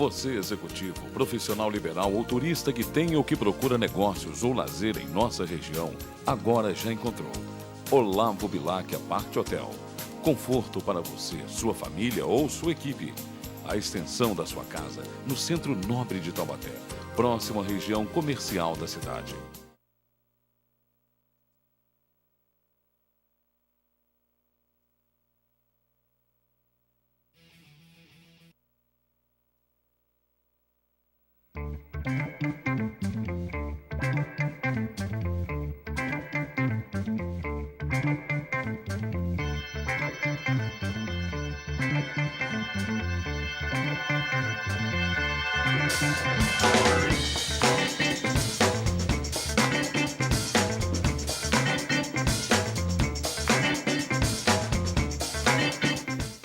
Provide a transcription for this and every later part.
Você, executivo, profissional liberal ou turista que tenha ou que procura negócios ou lazer em nossa região, agora já encontrou. Olavo Bilac Aparte Hotel. Conforto para você, sua família ou sua equipe. A extensão da sua casa, no centro nobre de Taubaté, próximo à região comercial da cidade.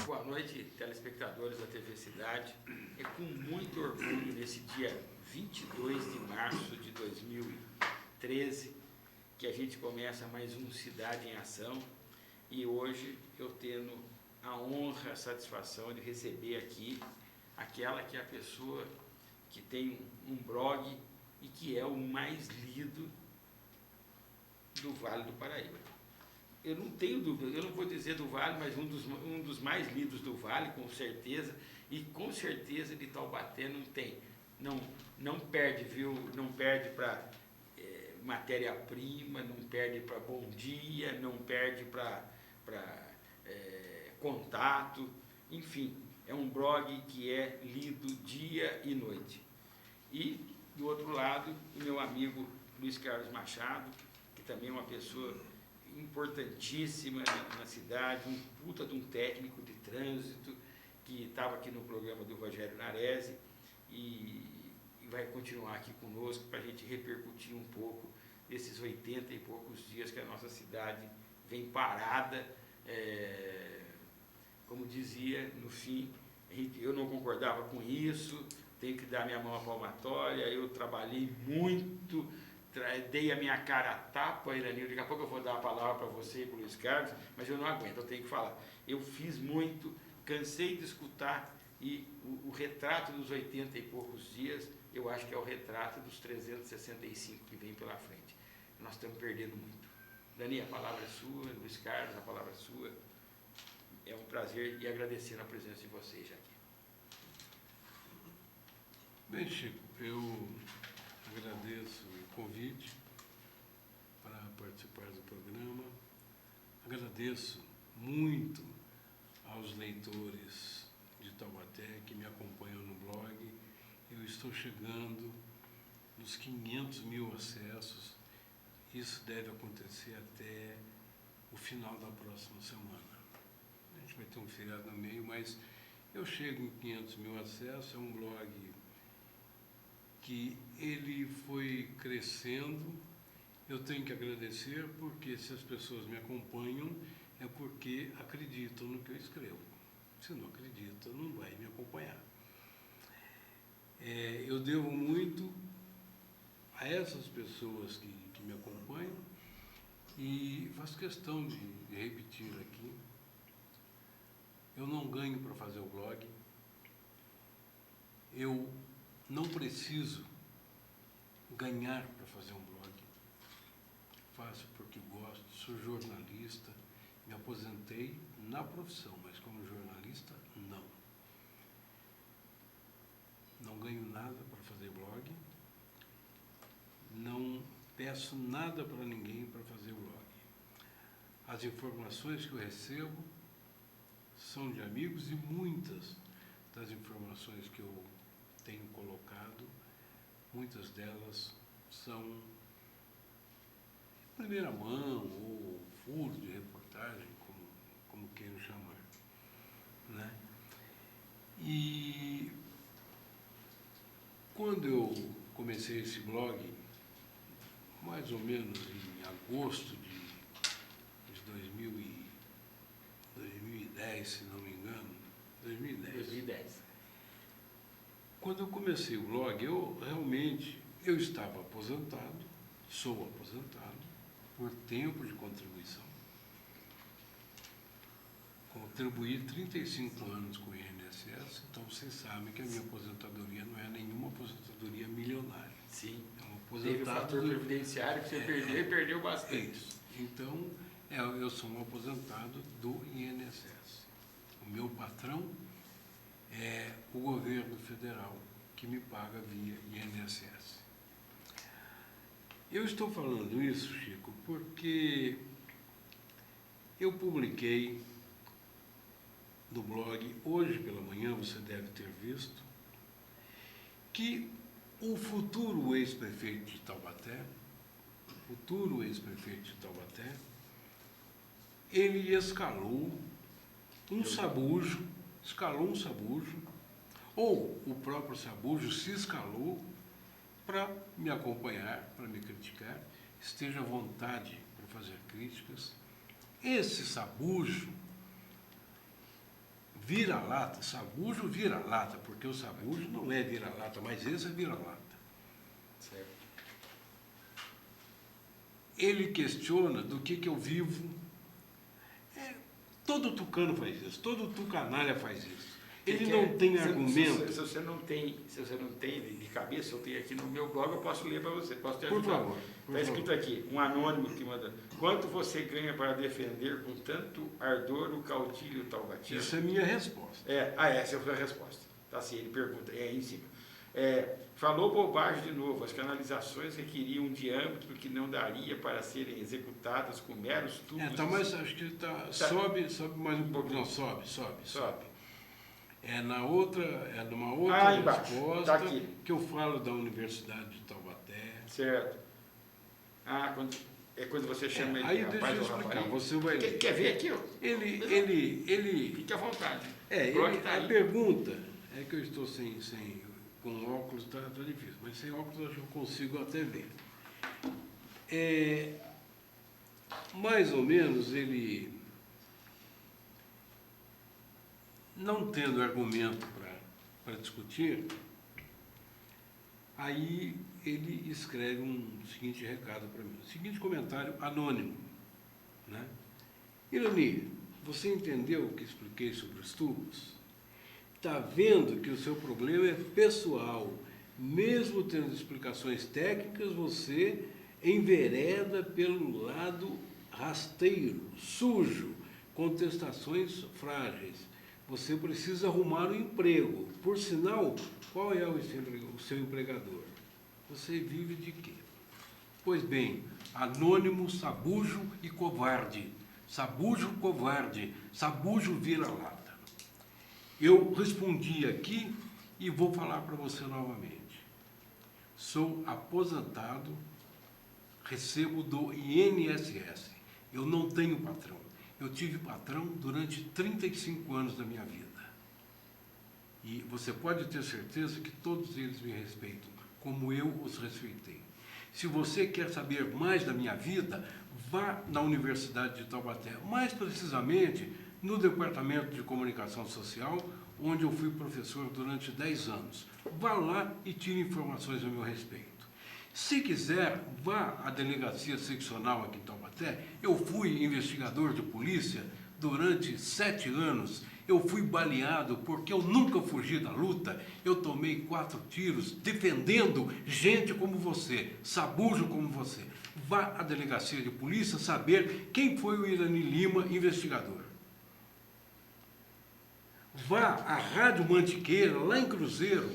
Boa noite, telespectadores da TV Cidade. É com muito orgulho, nesse dia 22 de março de 2013, que a gente começa mais um Cidade em Ação. E hoje eu tenho a honra, a satisfação de receber aqui aquela que é a pessoa que tem um blog e que é o mais lido do Vale do Paraíba. Eu não tenho dúvida, eu não vou dizer do Vale, mas um dos mais lidos do Vale, com certeza, e com certeza de Taubaté não tem. Não perde, viu? Não perde para matéria-prima, não perde para Bom Dia, não perde para contato, enfim, é um blog que é lido dia e noite. E, do outro lado, o meu amigo Luiz Carlos Machado, que também é uma pessoa importantíssima na cidade, um puta de um técnico de trânsito, que estava aqui no programa do Rogério Naresi e vai continuar aqui conosco para a gente repercutir um pouco desses 80 e poucos dias que a nossa cidade vem parada. Como dizia, no fim, eu não concordava com isso, tenho que dar minha mão à palmatória, eu trabalhei muito, dei a minha cara a tapa, Iranildo, daqui a pouco eu vou dar a palavra para você e para o Luiz Carlos, mas eu não aguento, eu tenho que falar. Eu fiz muito, cansei de escutar, e o retrato dos 80 e poucos dias, eu acho que é o retrato dos 365 que vem pela frente. Nós estamos perdendo muito. Dani, a palavra é sua, Luiz Carlos, a palavra é sua. É um prazer e agradecendo a presença de vocês aqui. Bem, Chico, eu agradeço o convite para participar do programa. Agradeço muito aos leitores de Taubaté que me acompanham no blog. Eu estou chegando nos 500 mil acessos. Isso deve acontecer até o final da próxima semana. A gente vai ter um feriado no meio, mas eu chego em 500 mil acessos. É um blog que ele foi crescendo. Eu tenho que agradecer, porque se as pessoas me acompanham é porque acreditam no que eu escrevo. Se não acreditam, não vai me acompanhar. Eu devo muito a essas pessoas que me acompanham e faço questão de repetir aqui. Eu não ganho para fazer o blog. Eu não preciso ganhar para fazer um blog. Faço porque gosto, sou jornalista, me aposentei na profissão, mas como jornalista, não. Não ganho nada para fazer blog, não peço nada para ninguém para fazer blog. As informações que eu recebo são de amigos e muitas das informações que eu tenho colocado, muitas delas são em primeira mão ou furo de reportagem, como queiram chamar, né? E quando eu comecei esse blog, mais ou menos em agosto de 2010, se não me engano, 2010. Quando eu comecei o blog, eu estava aposentado, sou aposentado, por tempo de contribuição. Com o contribuí 35 anos com o INSS, então vocês sabem que a minha aposentadoria não é nenhuma aposentadoria milionária. Sim. É um Teve o aposentado fator previdenciário que você perdeu e perdeu bastante. Isso. Então, eu sou um aposentado do INSS. O meu patrão é o governo federal, que me paga via INSS. Eu estou falando isso, Chico, porque eu publiquei no blog, hoje pela manhã, você deve ter visto, que o futuro ex-prefeito de Taubaté, ele escalou um sabujo, ou o próprio sabujo se escalou para me acompanhar, para me criticar, esteja à vontade para fazer críticas. Esse sabujo vira-lata, sabujo vira-lata, porque o sabujo não é vira-lata, mas esse é vira-lata. Certo. Ele questiona do que eu vivo. Todo tucano faz isso, todo tucanalha faz isso. Ele não tem argumento. Se você não tem de cabeça, eu tenho aqui no meu blog, eu posso ler para você, posso te ajudar. Por favor. Está escrito aqui, um anônimo que manda: quanto você ganha para defender com tanto ardor o caudilho taubateiro? Isso é minha resposta. Essa é a sua resposta. Tá assim, ele pergunta, aí em cima. Falou bobagem de novo, as canalizações requeriam um diâmetro que não daria para serem executadas com meros tubos. Mas acho que sobe mais um pouco. Não, sobe. Numa outra resposta, tá aqui, que eu falo da Universidade de Taubaté. Certo. Quando você chama ele aí de deixa rapaz eu ou explicar, rapariga. você vai ler. Quer ver aqui? Ó? Ele Fique à vontade. Tá a aí. pergunta é que eu estou com óculos, está difícil, mas sem óculos acho que eu consigo até ver. Mais ou menos ele, não tendo argumento para discutir, aí ele escreve um seguinte recado para mim, o seguinte comentário anônimo, né? Irani, você entendeu o que expliquei sobre os tubos? Está vendo que o seu problema é pessoal. Mesmo tendo explicações técnicas, você envereda pelo lado rasteiro, sujo, contestações frágeis. Você precisa arrumar um emprego. Por sinal, qual é o seu empregador? Você vive de quê? Pois bem, anônimo, sabujo e covarde. Sabujo, covarde. Sabujo, vira-lata. Eu respondi aqui e vou falar para você novamente. Sou aposentado, recebo do INSS. Eu não tenho patrão. Eu tive patrão durante 35 anos da minha vida. E você pode ter certeza que todos eles me respeitam, como eu os respeitei. Se você quer saber mais da minha vida, vá na Universidade de Taubaté, mais precisamente no Departamento de Comunicação Social, onde eu fui professor durante 10 anos. Vá lá e tire informações a meu respeito. Se quiser, vá à delegacia seccional aqui em Taubaté. Eu fui investigador de polícia durante 7 anos. Eu fui baleado porque eu nunca fugi da luta. Eu tomei 4 tiros defendendo gente como você, sabujo como você. Vá à delegacia de polícia saber quem foi o Irani Lima, investigador. Vá à Rádio Mantiqueira, lá em Cruzeiro,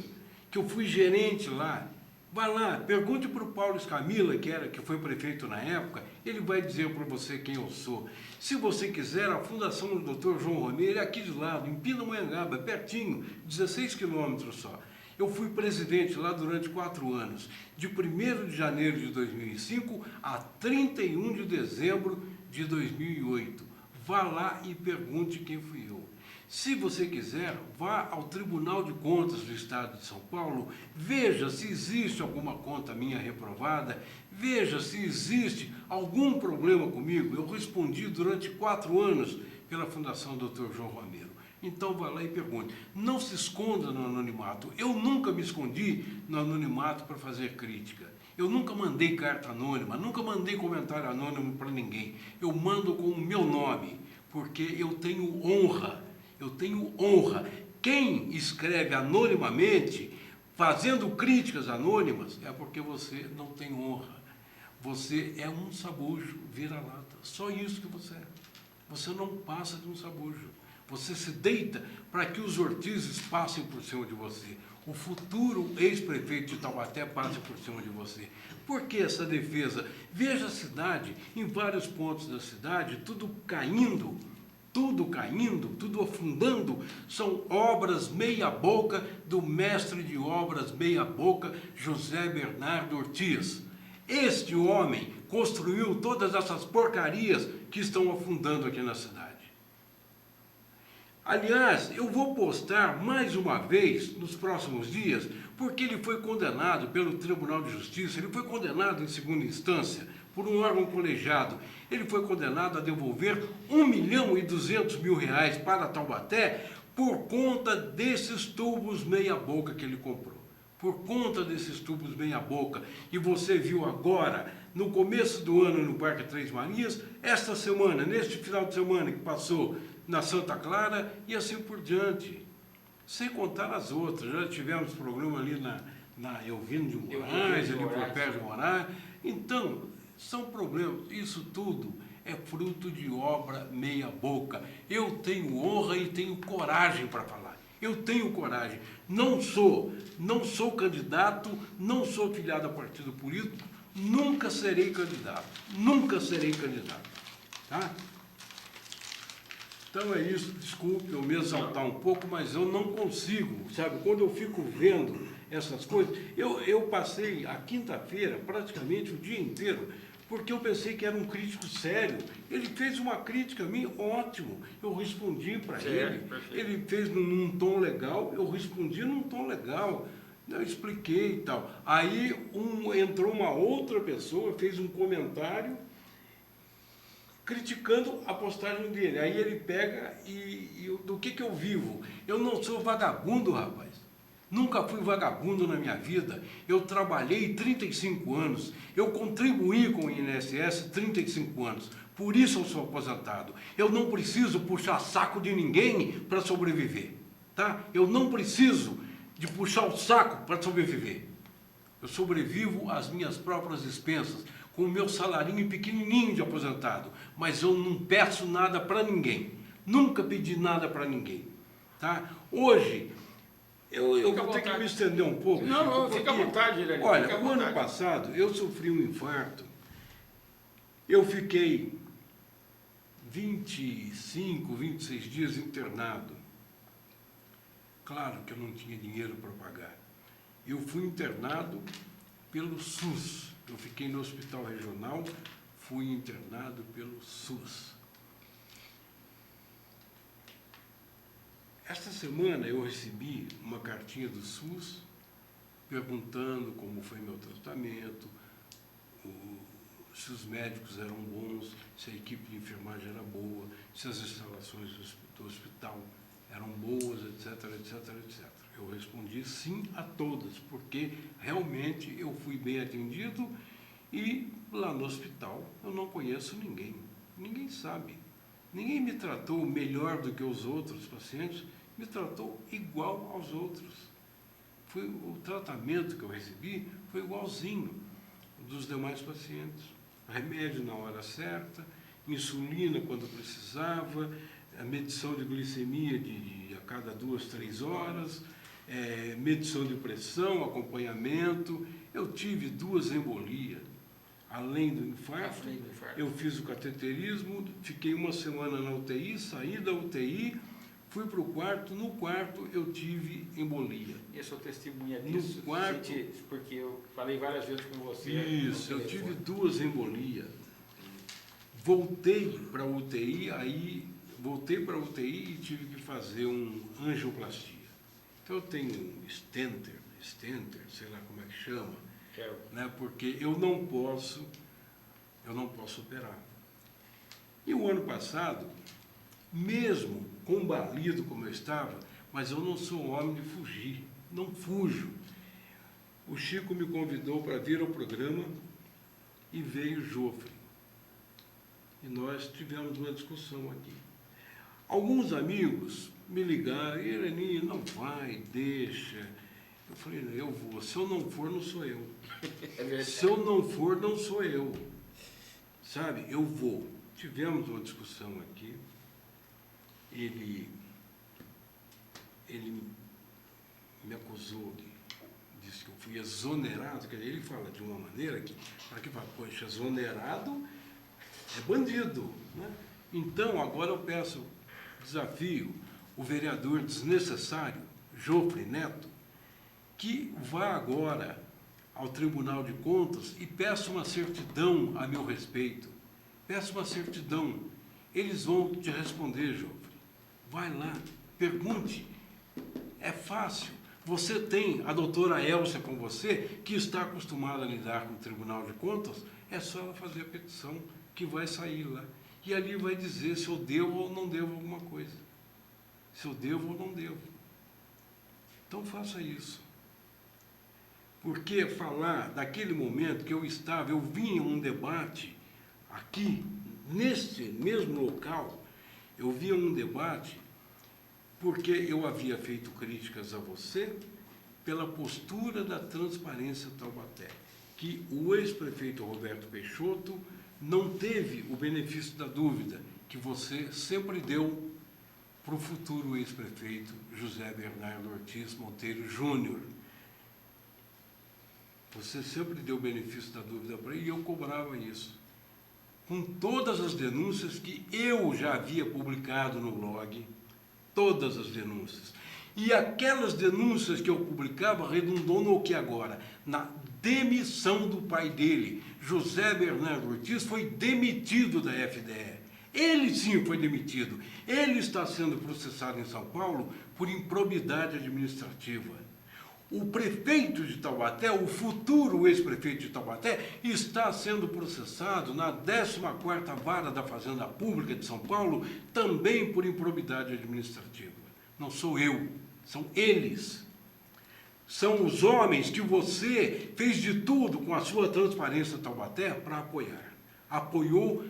que eu fui gerente lá. Vá lá, pergunte para o Paulo Escamila, que foi prefeito na época, ele vai dizer para você quem eu sou. Se você quiser, a Fundação do Dr. João Romeiro é aqui de lado, em Pindamonhangaba, pertinho, 16 quilômetros só. Eu fui presidente lá durante 4 anos, de 1º de janeiro de 2005 a 31 de dezembro de 2008. Vá lá e pergunte quem fui eu. Se você quiser, vá ao Tribunal de Contas do Estado de São Paulo, veja se existe alguma conta minha reprovada, veja se existe algum problema comigo. Eu respondi durante 4 anos pela Fundação Dr. João Romeiro. Então vá lá e pergunte. Não se esconda no anonimato. Eu nunca me escondi no anonimato para fazer crítica. Eu nunca mandei carta anônima, nunca mandei comentário anônimo para ninguém. Eu mando com o meu nome. porque eu tenho honra. Eu tenho honra. Quem escreve anonimamente, fazendo críticas anônimas, é porque você não tem honra. Você é um sabujo vira-lata. Só isso que você é. Você não passa de um sabujo. Você se deita para que os Ortizes passem por cima de você. O futuro ex-prefeito de Taubaté passe por cima de você. Por que essa defesa? Veja a cidade, em vários pontos da cidade, tudo caindo, tudo afundando. São obras meia-boca do mestre de obras meia-boca, José Bernardo Ortiz. Este homem construiu todas essas porcarias que estão afundando aqui na cidade. Aliás, eu vou postar mais uma vez nos próximos dias, porque ele foi condenado pelo Tribunal de Justiça, ele foi condenado em segunda instância por um órgão colegiado. Ele foi condenado a devolver R$1.200.000 para Taubaté por conta desses tubos meia-boca que ele comprou. Por conta desses tubos meia-boca. E você viu agora, no começo do ano no Parque Três Marias, esta semana, neste final de semana que passou na Santa Clara e assim por diante. Sem contar as outras. Já tivemos programa ali na Elvino de Moraes, ali por perto de Moraes. Então, são problemas. Isso tudo é fruto de obra meia-boca. Eu tenho honra e tenho coragem para falar. Eu tenho coragem. Não sou candidato, não sou filiado a partido político, nunca serei candidato. Nunca serei candidato. Tá? Então é isso, desculpe eu me exaltar um pouco, mas eu não consigo, sabe? Quando eu fico vendo essas coisas, eu passei a quinta-feira praticamente o dia inteiro, porque eu pensei que era um crítico sério. Ele fez uma crítica a mim, ótimo, eu respondi para ele. Perfeito. Ele fez num tom legal, eu respondi num tom legal, eu expliquei e tal. Aí entrou uma outra pessoa, fez um comentário criticando a postagem dele. Aí ele pega do que eu vivo? Eu não sou vagabundo, rapaz. Nunca fui vagabundo na minha vida. Eu trabalhei 35 anos. Eu contribuí com o INSS 35 anos. Por isso eu sou aposentado. Eu não preciso puxar saco de ninguém para sobreviver. Tá? Eu não preciso de puxar o saco para sobreviver. Eu sobrevivo às minhas próprias expensas, com o meu salarinho pequenininho de aposentado, mas eu não peço nada para ninguém, nunca pedi nada para ninguém, tá? Hoje, eu vou ter que me estender um pouco. Não, fica à vontade, Irene. Olha, o ano passado, eu sofri um infarto, eu fiquei 25, 26 dias internado. Claro que eu não tinha dinheiro para pagar. Eu fui internado pelo SUS. Eu fiquei no hospital regional, fui internado pelo SUS. Esta semana eu recebi uma cartinha do SUS perguntando como foi meu tratamento, se os médicos eram bons, se a equipe de enfermagem era boa, se as instalações do hospital eram boas, etc, etc, etc. Eu respondi sim a todas, porque realmente eu fui bem atendido e lá no hospital eu não conheço ninguém. Ninguém sabe. Ninguém me tratou melhor do que os outros pacientes, me tratou igual aos outros. O tratamento que eu recebi foi igualzinho dos demais pacientes. Remédio na hora certa, insulina quando precisava, a medição de glicemia a cada 2, 3 horas, medição de pressão, acompanhamento. Eu tive 2 embolias, além do infarto. Eu fiz o cateterismo, fiquei uma semana na UTI, saí da UTI, fui para o quarto, no quarto eu tive embolia. E eu sou testemunha disso, no quarto, porque eu falei várias vezes com você. Isso, eu tive 2 embolias. Voltei para a UTI, e tive que fazer uma angioplastia. Então eu tenho um stenter, sei lá como é que chama, né? Porque eu não posso operar. E o ano passado, mesmo combalido como eu estava, mas eu não sou homem de fugir, não fujo. O Chico me convidou para vir ao programa e veio Jofre. E nós tivemos uma discussão aqui. Alguns amigos me ligaram, Irani, não vai, deixa. Eu falei, não, eu vou. Se eu não for, não sou eu. Se eu não for, não sou eu. Sabe, eu vou. Tivemos uma discussão aqui. Ele me acusou disse que eu fui exonerado. Quer dizer, ele fala de uma maneira que, para que fala, poxa, exonerado é bandido, né? Então, agora eu peço, desafio o vereador desnecessário, Jofre Neto, que vá agora ao Tribunal de Contas e peça uma certidão a meu respeito. Peça uma certidão. Eles vão te responder, Jofre. Vai lá, pergunte. É fácil. Você tem a doutora Elcia com você, que está acostumada a lidar com o Tribunal de Contas, é só ela fazer a petição que vai sair lá. E ali vai dizer se eu devo ou não devo alguma coisa. Se eu devo ou não devo. Então faça isso. Porque falar daquele momento que eu vinha em um debate aqui, neste mesmo local, eu vinha um debate porque eu havia feito críticas a você pela postura da transparência Taubaté, que o ex-prefeito Roberto Peixoto não teve o benefício da dúvida que você sempre deu para o futuro ex-prefeito José Bernardo Ortiz Monteiro Júnior. Você sempre deu o benefício da dúvida para ele e eu cobrava isso. Com todas as denúncias que eu já havia publicado no blog, todas as denúncias. E aquelas denúncias que eu publicava redundou no que agora? Na demissão do pai dele. José Bernardo Ortiz foi demitido da FDE. Ele sim foi demitido. Ele está sendo processado em São Paulo por improbidade administrativa. O prefeito de Taubaté, o futuro ex-prefeito de Taubaté, está sendo processado na 14ª Vara da Fazenda Pública de São Paulo, também por improbidade administrativa. Não sou eu, são eles. São os homens que você fez de tudo com a sua transparência Taubaté para apoiar. Apoiou,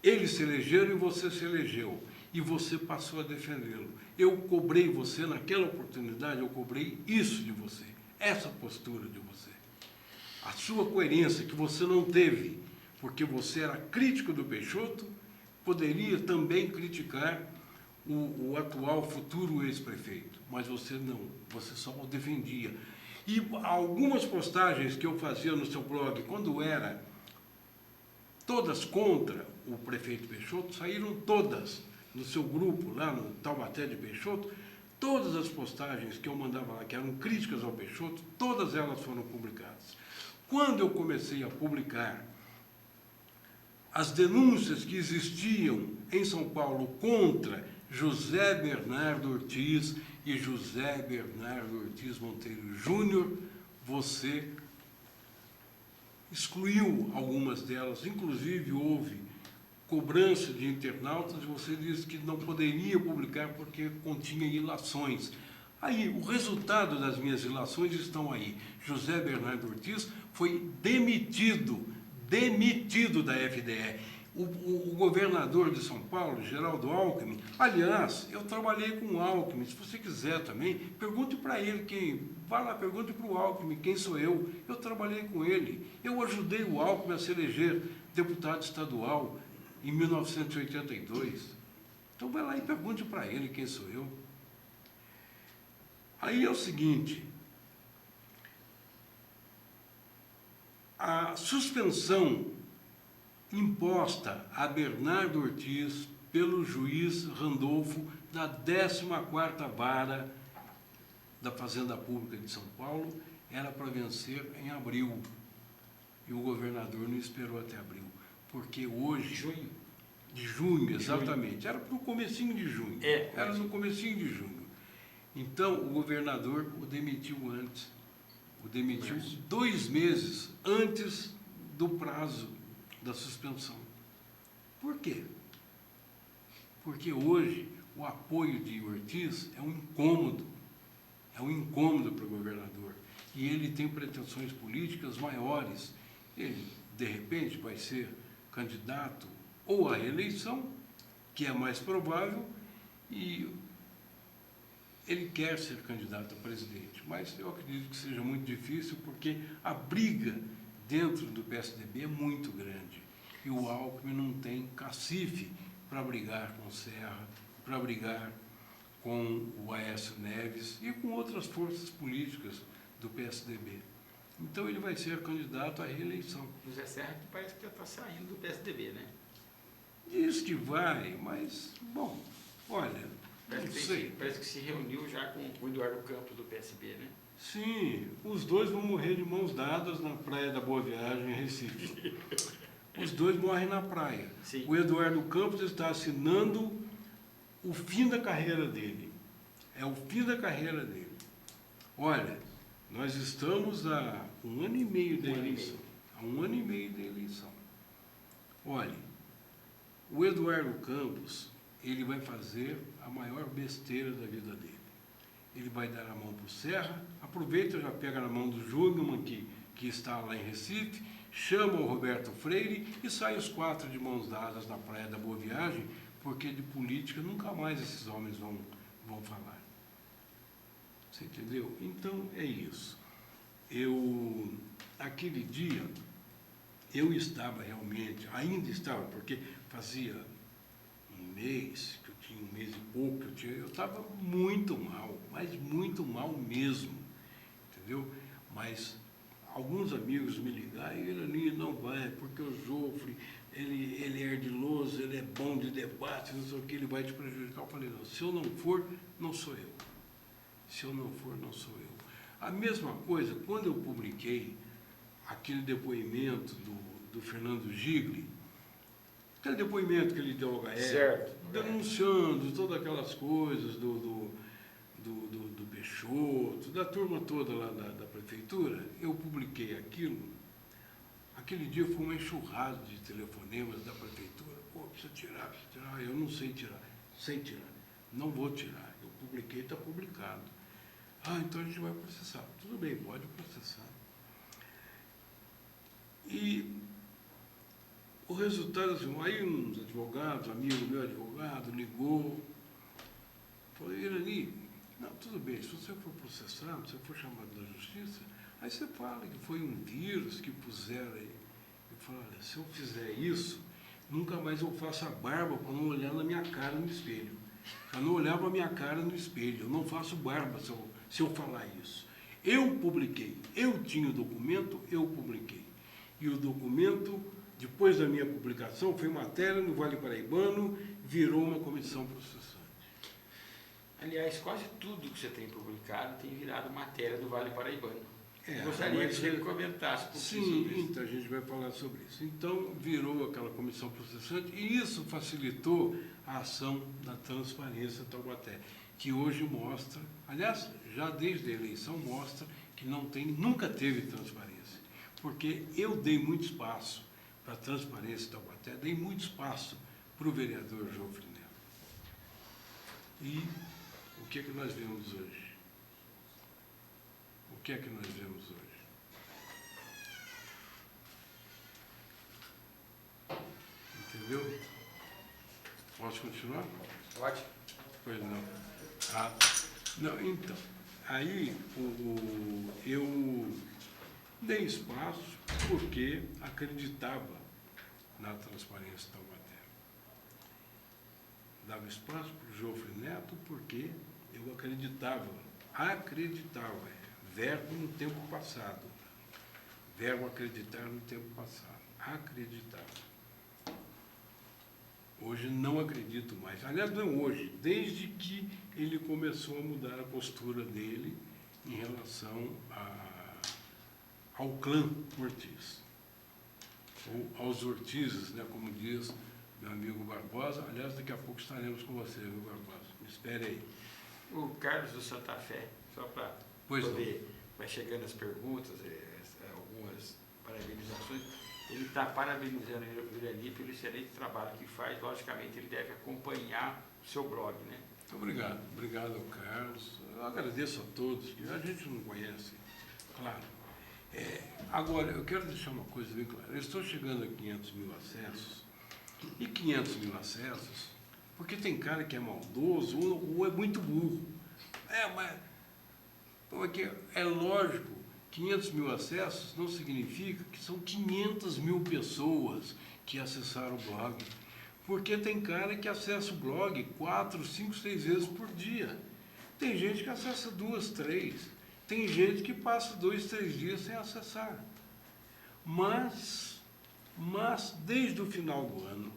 eles se elegeram e você se elegeu. E você passou a defendê-lo. Eu cobrei você, naquela oportunidade, eu cobrei isso de você, essa postura de você. A sua coerência, que você não teve, porque você era crítico do Peixoto, poderia também criticar o atual futuro ex-prefeito, mas você não, você só o defendia. E algumas postagens que eu fazia no seu blog, quando era todas contra o prefeito Peixoto, saíram todas no seu grupo, lá no Taubaté de Peixoto, todas as postagens que eu mandava lá, que eram críticas ao Peixoto, todas elas foram publicadas. Quando eu comecei a publicar as denúncias que existiam em São Paulo contra José Bernardo Ortiz e José Bernardo Ortiz Monteiro Júnior, você excluiu algumas delas, inclusive houve cobrança de internautas, e você disse que não poderia publicar porque continha ilações. Aí, o resultado das minhas ilações estão aí. José Bernardo Ortiz foi demitido da FDE. O governador de São Paulo, Geraldo Alckmin, aliás, eu trabalhei com o Alckmin, se você quiser também, pergunte para ele quem, vá lá, pergunte para o Alckmin quem sou eu trabalhei com ele, eu ajudei o Alckmin a se eleger deputado estadual em 1982. Então vai lá e pergunte para ele quem sou eu. Aí é o seguinte, a suspensão imposta a Bernardo Ortiz pelo juiz Randolfo da 14ª Vara da Fazenda Pública de São Paulo era para vencer em abril. E o governador não esperou até abril. Porque hoje... De junho, exatamente. Era para o comecinho de junho. Era no comecinho de junho. Então, o governador o demitiu antes. O demitiu 2 meses antes do prazo da suspensão. Por quê? Porque hoje o apoio de Ortiz é um incômodo para o governador. E ele tem pretensões políticas maiores. Ele, de repente, vai ser candidato ou à reeleição, que é mais provável, E ele quer ser candidato a presidente, mas eu acredito que seja muito difícil porque a briga dentro do PSDB é muito grande. E o Alckmin não tem cacife para brigar com o Serra, para brigar com o Aécio Neves e com outras forças políticas do PSDB. Então ele vai ser candidato à reeleição. José Serra que parece que já está saindo do PSDB, né? Diz que vai, mas, bom, olha, não sei. Parece que se reuniu já com o Eduardo Campos do PSB, né? Sim, os dois vão morrer de mãos dadas na Praia da Boa Viagem, em Recife. Os dois morrem na praia. Sim. O Eduardo Campos está assinando o fim da carreira dele. É o fim da carreira dele. Olha, nós estamos há 1 ano e meio da eleição. Há 1 ano e meio da eleição. Olha, o Eduardo Campos, ele vai fazer a maior besteira da vida dele. Ele vai dar a mão para o Serra, aproveita, já pega na mão do Jungmann, que está lá em Recife, chama o Roberto Freire e sai os 4 de mãos dadas na Praia da Boa Viagem, porque de política nunca mais esses homens vão falar. Você entendeu? Então é isso. Aquele dia, eu estava realmente, ainda estava, porque fazia 1 mês, que eu tinha 1 mês e pouco, eu estava muito mal, mas muito mal mesmo, entendeu? Mas alguns amigos me ligaram e ele não vai, porque o Joffre, ele é ardiloso, ele é bom de debate, não sei o que, ele vai te prejudicar. Eu falei, não, se eu não for, não sou eu. Se eu não for, não sou eu. A mesma coisa, quando eu publiquei aquele depoimento do Fernando Gigli, aquele depoimento que ele deu ao GAER, certo, denunciando todas aquelas coisas do Peixoto, da turma toda lá da prefeitura, eu publiquei aquilo. Aquele dia foi uma enxurrada de telefonemas da prefeitura. Pô, precisa tirar. Eu não sei tirar. Sei tirar. Não vou tirar. Eu publiquei, está publicado. Ah, então a gente vai processar. Tudo bem, pode processar. E o resultado, assim, aí uns advogados, amigo meu advogado, ligou, falou, Irani, não, tudo bem, se você for processado, se você for chamado da justiça, aí você fala que foi um vírus que puseram aí. Eu falo, olha, se eu fizer isso, nunca mais eu faço a barba para não olhar na minha cara no espelho. Para não olhar para a minha cara no espelho. Eu não faço barba se eu falar isso. Eu publiquei, eu tinha o documento, eu publiquei. E o documento, depois da minha publicação, foi matéria no Vale Paraibano, virou uma comissão processante. Aliás, quase tudo que você tem publicado tem virado matéria do Vale Paraibano. Gostaria que você comentasse por sim, sobre isso. Então a gente vai falar sobre isso. Então virou aquela comissão processante e isso facilitou a ação da Transparência Taubaté, que hoje mostra, aliás, já desde a eleição mostra que nunca teve transparência, porque eu dei muito espaço para a Transparência Taubaté, dei muito espaço para o vereador Joffre Neto. E o que é que nós vemos hoje? O que é que nós vemos hoje? Entendeu? Posso continuar? Pode. Pois não. Não, então, aí eu dei espaço porque acreditava na Transparência Taubaté. Dava espaço para o Joffre Neto porque eu acreditava, verbo no tempo passado, verbo acreditar no tempo passado, acreditava. Hoje não acredito mais, aliás não hoje, desde que ele começou a mudar a postura dele em relação ao clã Ortiz, ou aos Ortizes, né, como diz meu amigo Barbosa. Aliás, daqui a pouco estaremos com você, viu, Barbosa? Me espere aí. O Carlos do Santa Fé, só para poder, vai chegando as perguntas, algumas parabenizações, ele está parabenizando o Irani pelo excelente trabalho que faz. Logicamente, ele deve acompanhar o seu blog, né? Muito obrigado ao Carlos. Eu agradeço a todos, que a gente não conhece, claro. Agora, eu quero deixar uma coisa bem clara. Eu estou chegando a 500 mil acessos, e 500 mil acessos Porque tem cara que é maldoso ou é muito burro. Mas porque é lógico, 500 mil acessos não significa que são 500 mil pessoas que acessaram o blog. Porque tem cara que acessa o blog 4, 5, 6 vezes por dia. Tem gente que acessa 2, 3. Tem gente que passa 2, 3 dias sem acessar. Mas desde o final do ano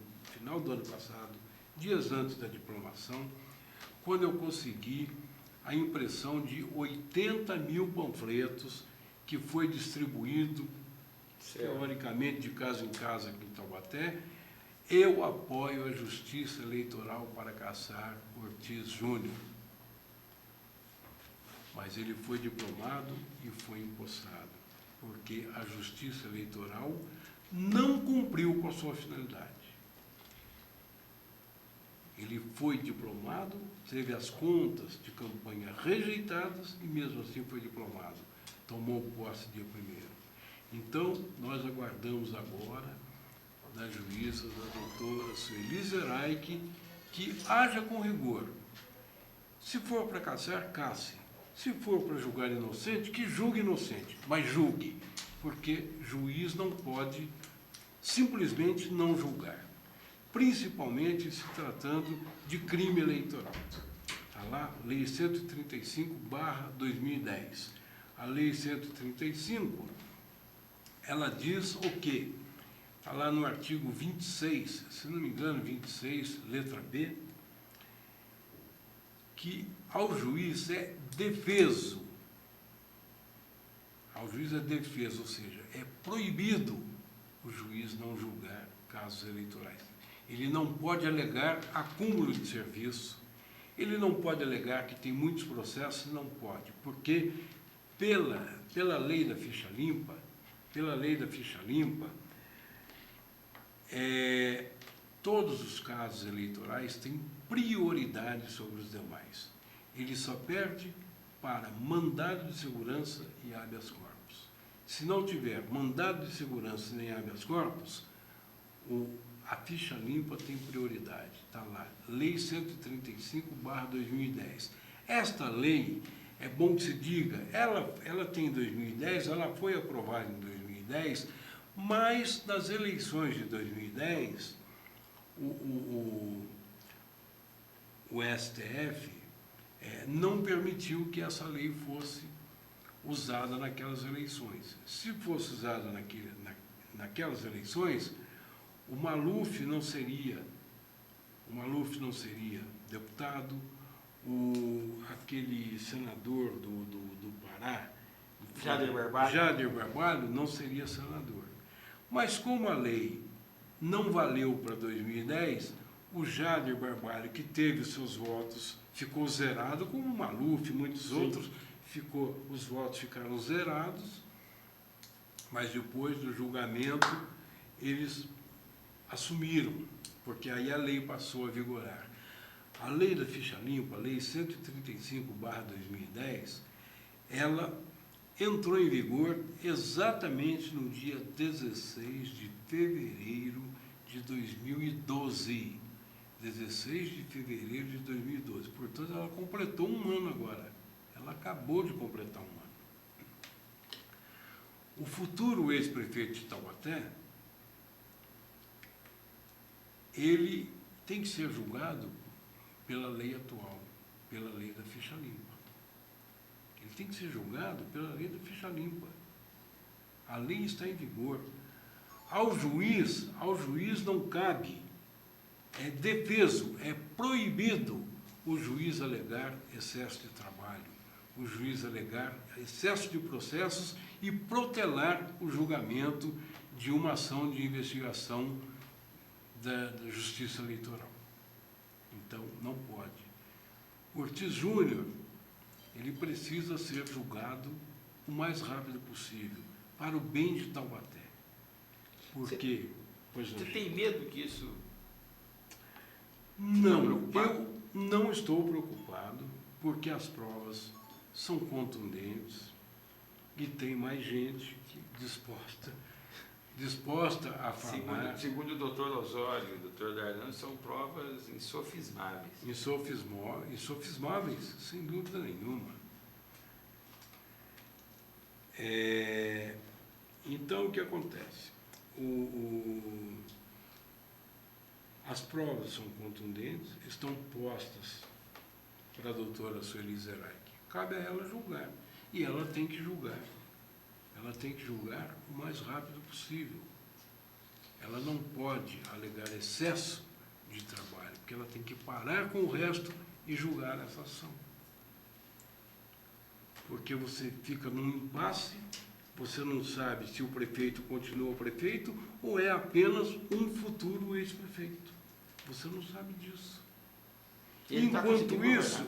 passado, dias antes da diplomação, quando eu consegui a impressão de 80 mil panfletos que foi distribuído, teoricamente, de casa em casa aqui em Taubaté, eu apoio a Justiça Eleitoral para caçar Ortiz Júnior. Mas ele foi diplomado e foi empossado, porque a Justiça Eleitoral não cumpriu com a sua finalidade. Ele foi diplomado, teve as contas de campanha rejeitadas e mesmo assim foi diplomado. Tomou posse dia 1º. Então, nós aguardamos agora da juíza, da doutora Sueli Zeraich, que haja com rigor. Se for para caçar, casse. Se for para julgar inocente, que julgue inocente, mas julgue, porque juiz não pode simplesmente não julgar, principalmente se tratando de crime eleitoral. Está lá, Lei 135/2010. A Lei 135, ela diz o quê? Está lá no artigo 26, se não me engano, 26, letra B, que ao juiz é defeso. Ao juiz é defeso, ou seja, é proibido o juiz não julgar casos eleitorais. Ele não pode alegar acúmulo de serviço, ele não pode alegar que tem muitos processos, não pode, porque pela lei da ficha limpa, todos os casos eleitorais têm prioridade sobre os demais. Ele só perde para mandado de segurança e habeas corpus. Se não tiver mandado de segurança nem habeas corpus, a ficha limpa tem prioridade. Está lá, Lei 135/2010. Esta lei, é bom que se diga, ela tem 2010, ela foi aprovada em 2010, mas nas eleições de 2010, o STF não permitiu que essa lei fosse usada naquelas eleições. Se fosse usada naquelas eleições, o Maluf não seria deputado, aquele senador do Pará, Jader Barbalho, não seria senador. Mas como a lei não valeu para 2010, o Jader Barbalho, que teve os seus votos, ficou zerado, como o Maluf e muitos outros, os votos ficaram zerados, mas depois do julgamento eles assumiram, porque aí a lei passou a vigorar. A lei da ficha limpa, a lei 135/2010, ela entrou em vigor exatamente no dia 16 de fevereiro de 2012. 16 de fevereiro de 2012. Portanto, ela completou um ano agora. Ela acabou de completar um ano. O futuro ex-prefeito de Taubaté, ele tem que ser julgado pela lei atual, pela lei da ficha limpa. Ele tem que ser julgado pela lei da ficha limpa. A lei está em vigor. Ao juiz não cabe, é defeso, é proibido o juiz alegar excesso de trabalho, o juiz alegar excesso de processos e protelar o julgamento de uma ação de investigação da Justiça Eleitoral. Então, não pode. Ortiz Júnior, ele precisa ser julgado o mais rápido possível, para o bem de Taubaté. Porque... Você tem medo que isso... Não, eu não estou preocupado, porque as provas são contundentes e tem mais gente disposta disposta a falar Segundo o doutor Osório e o doutor Darlan, são provas insofismáveis. insofismáveis, sem dúvida nenhuma. Então, o que acontece? As provas são contundentes, estão postas para a doutora Sueli Zerac. Cabe a ela julgar. E ela tem que julgar. Ela tem que julgar o mais rápido possível. Ela não pode alegar excesso de trabalho, porque ela tem que parar com o resto e julgar essa ação. Porque você fica num impasse, você não sabe se o prefeito continua prefeito ou é apenas um futuro ex-prefeito. Você não sabe disso.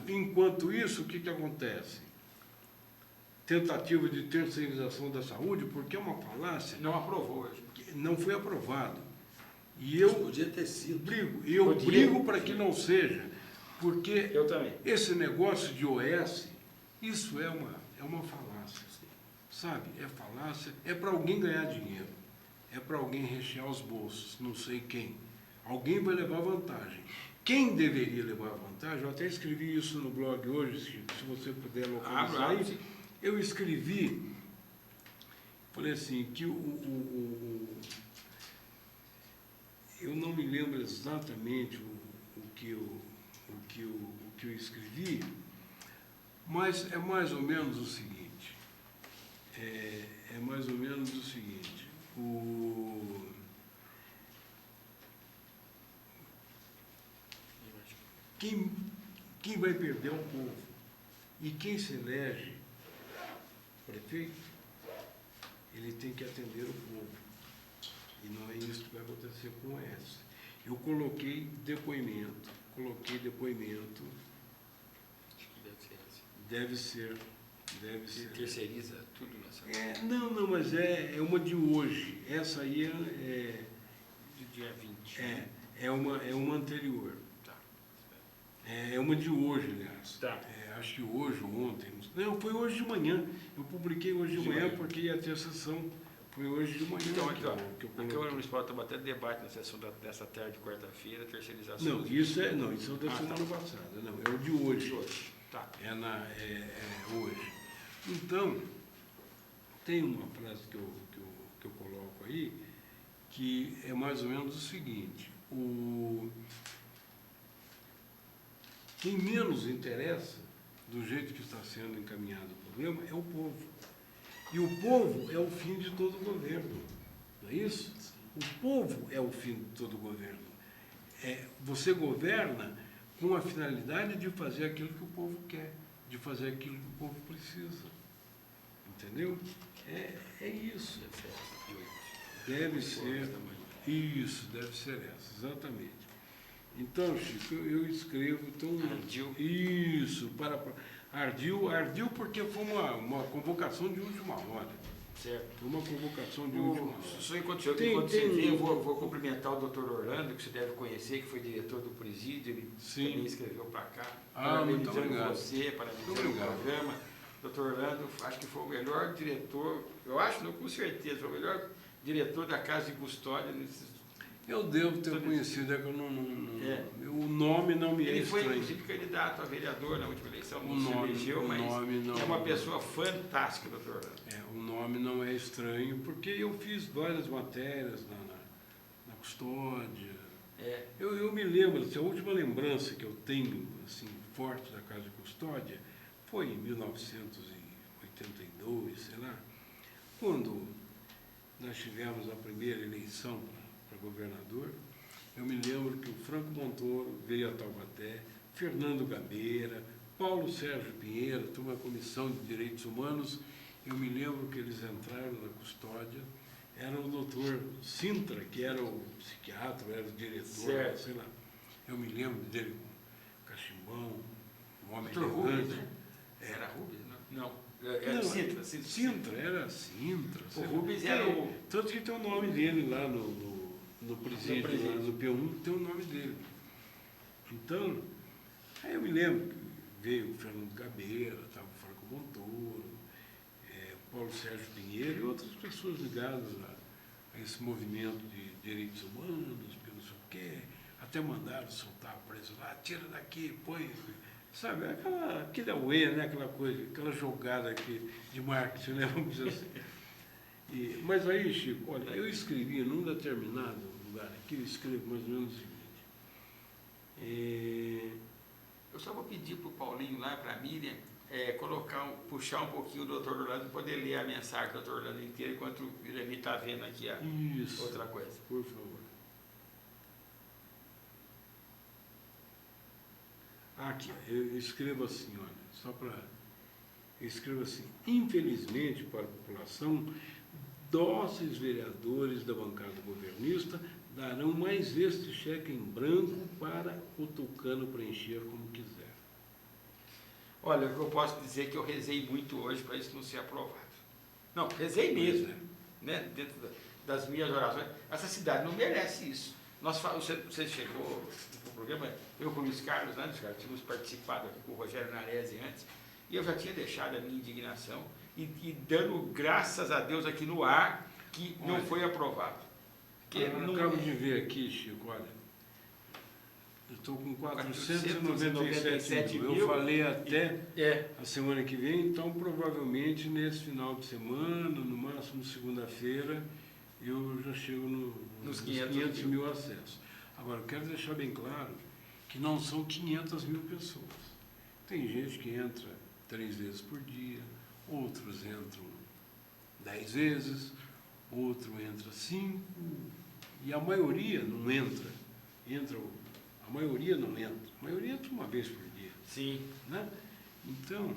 Enquanto isso, o que acontece? Tentativa de terceirização da saúde, porque é uma falácia. Não aprovou hoje. Não foi aprovado. E eu podia ter sido. brigo para que não seja, porque Eu também. esse negócio de OS, isso é uma falácia, sabe? É falácia, é para alguém ganhar dinheiro, é para alguém rechear os bolsos, não sei quem. Alguém vai levar vantagem. Quem deveria levar vantagem, eu até escrevi isso no blog hoje, se você puder localizar aí, eu escrevi, falei assim, que eu não me lembro exatamente o que eu escrevi, mas é mais ou menos o seguinte, quem vai perder é o povo, e quem se elege prefeito, ele tem que atender o povo. E não é isso que vai acontecer com o S. Eu coloquei depoimento. Deve ser. Terceiriza tudo nessa. Não, mas é uma de hoje. Essa aí De dia 20. é uma anterior. Tá. É uma de hoje, aliás. Tá. Acho que hoje ou ontem. Não, foi hoje de manhã. Eu publiquei hoje de manhã porque ia ter sessão. Foi hoje de manhã. Então, aqui, ó, que eu a coloquei. Câmara Municipal está batendo debate na sessão dessa tarde, quarta-feira, terceirização. Não, isso é da semana passada. Não, é o de hoje. De hoje. Tá. É hoje. Então, tem uma frase que eu coloco aí, que é mais ou menos o seguinte: quem menos interessa do jeito que está sendo encaminhado o programa é o povo. E o povo é o fim de todo governo. Não é isso? O povo é o fim de todo governo. Você governa com a finalidade de fazer aquilo que o povo quer, de fazer aquilo que o povo precisa. Entendeu? É isso. Deve ser. Isso, deve ser essa, exatamente. Então, Chico, eu escrevo tão. Ardil. Isso, ardil porque foi uma convocação de última hora. Certo. Foi uma convocação de última hora. Só enquanto você vem, eu vou cumprimentar o doutor Orlando, que você deve conhecer, que foi diretor do presídio, ele também escreveu para cá. Muito obrigado. Você, parabenizando o programa. Doutor Orlando, acho que foi o melhor diretor, eu acho, não com certeza, foi o melhor diretor da Casa de Custódia nesses. Eu devo ter conhecido, é que eu não o nome não me é Ele foi, estranho. inclusive, candidato a vereador na última eleição, O não se nome- elegeu, o mas nome não- é uma pessoa fantástica, doutor Orlando. O nome não é estranho, porque eu fiz várias matérias na Custódia. Eu me lembro, assim, a última lembrança que eu tenho, assim, forte da Casa de Custódia, foi em 1982, sei lá, quando nós tivemos a primeira eleição para governador. Eu me lembro que o Franco Montoro veio a Taubaté, Fernando Gabeira, Paulo Sérgio Pinheiro, de uma comissão de direitos humanos. Eu me lembro que eles entraram na Custódia, era o doutor Sintra, que era o psiquiatra, era o diretor, Certo. sei lá. Eu me lembro dele com cachimbão, um homem Doutor Rubens, elegante. né? Era Rubens, não? Não, Sintra. era Sintra. O sei lá. Rubens era o... Tanto que tem o nome dele lá no presídio, lá no P1, tem o nome dele. Então, aí eu me lembro que veio o Fernando Gabeira, estava o Franco Montoro, Paulo Sérgio Pinheiro e outras pessoas ligadas a esse movimento de direitos humanos, pelo não sei o quê, até mandaram soltar preso lá, tira daqui, põe, sabe, aquele auê, né, aquela coisa, aquela jogada aqui de marketing, né, vamos dizer assim. Mas aí, Chico, olha, eu escrevi num determinado lugar aqui, eu escrevo mais ou menos o seguinte. Eu só vou pedir para o Paulinho lá, para a Miriam, puxar um pouquinho o doutor Orlando, poder ler a mensagem do doutor Orlando inteira, enquanto o Irani está vendo aqui Isso, outra coisa. por favor. Aqui, eu escrevo assim, olha, só para... Eu escrevo assim: infelizmente para a população, dóceis vereadores da bancada governista darão mais este cheque em branco para o tucano preencher como quiser. Olha, eu posso dizer que eu rezei muito hoje para isso não ser aprovado. Não, rezei mesmo, né? Dentro das minhas orações. Essa cidade não merece isso. Você chegou no programa, eu com o Luiz Carlos, né? Tínhamos participado aqui com o Rogério Narese antes, e eu já tinha deixado a minha indignação e dando graças a Deus aqui no ar que não foi aprovado. Acabo de ver aqui, Chico, olha, eu estou com 497 mil. Eu falei até a semana que vem, então provavelmente nesse final de semana, no máximo segunda-feira, eu já chego nos 500 mil acessos. Agora, eu quero deixar bem claro que não são 500 mil pessoas. Tem gente que entra 3 vezes por dia, outros entram 10 vezes, outro entra 5, e a maioria não entra. A maioria não entra. A maioria entra uma vez por dia. Sim. Né? Então,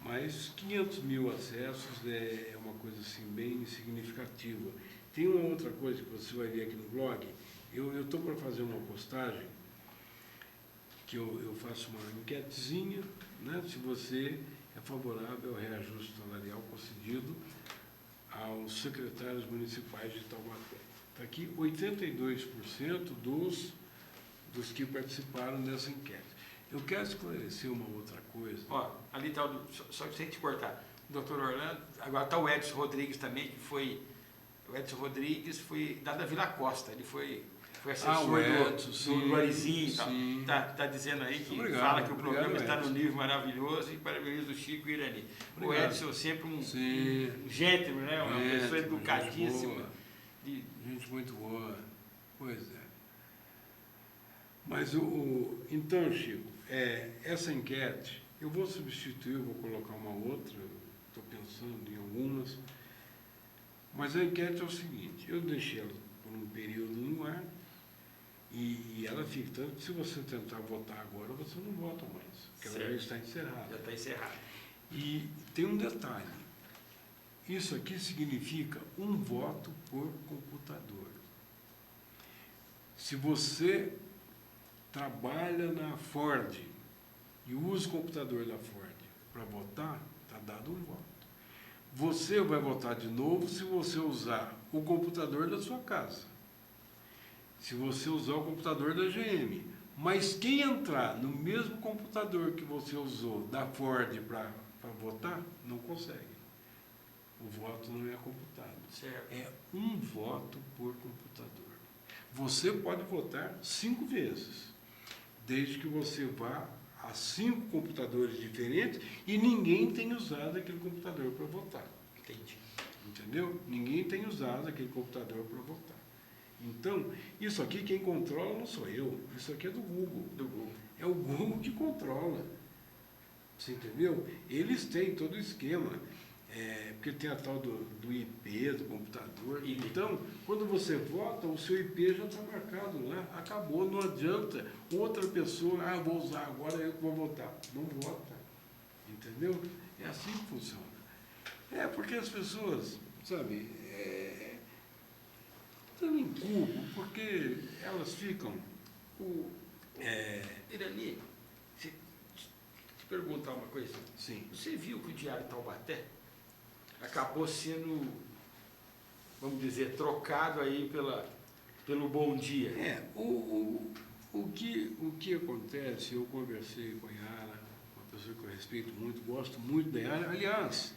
mas 500 mil acessos é uma coisa assim bem significativa. Tem uma outra coisa que você vai ver aqui no blog. Eu estou para fazer uma postagem que eu faço uma enquetezinha, né, se você é favorável ao reajuste salarial concedido aos secretários municipais de Taubaté. Está aqui 82% dos que participaram dessa enquete. Eu quero esclarecer uma outra coisa. Ó, ali está, só sem te cortar, o doutor Orlando, agora está o Edson Rodrigues também, que foi, o Edson Rodrigues foi da Vila Costa, ele foi assessor do Arizinho, está dizendo aí que fala que o programa está no nível maravilhoso e parabeniza o Chico e o Irani. O Edson sempre um gentleman, né? Uma pessoa educadíssima. Gente muito boa, pois é. Mas então, Chico, essa enquete, eu vou substituir, vou colocar uma outra, estou pensando em algumas, mas a enquete é o seguinte: eu deixei ela por um período no ar, e ela fica, tanto que se você tentar votar agora, você não vota mais, porque ela já está encerrada. Já está encerrada. E tem um detalhe: isso aqui significa um voto por computador. Se você trabalha na Ford e usa o computador da Ford para votar, está dado um voto. Você vai votar de novo se você usar o computador da sua casa. Se você usar o computador da GM. Mas quem entrar no mesmo computador que você usou da Ford para votar, não consegue. O voto não é computado. Certo. É um voto por computador. Você pode votar 5 vezes, desde que você vá a 5 computadores diferentes e ninguém tenha usado aquele computador para votar. Entendi. Entendeu? Ninguém tem usado aquele computador para votar. Então, isso aqui quem controla não sou eu, isso aqui é do Google. É o Google que controla. Você entendeu? Eles têm todo o esquema, porque tem a tal do IP do computador. Então, quando você vota, o seu IP já está marcado lá, acabou, não adianta outra pessoa, vou usar agora, eu vou votar. Não vota. Entendeu? É assim que funciona. Porque as pessoas, sabe, estão em cubo, porque elas ficam... Irani, te perguntar uma coisa. Sim. Você viu que o Diário Taubaté acabou sendo, vamos dizer, trocado aí pelo Bom Dia? O que acontece, eu conversei com a Yara, uma pessoa que eu respeito muito, gosto muito da Yara. Aliás,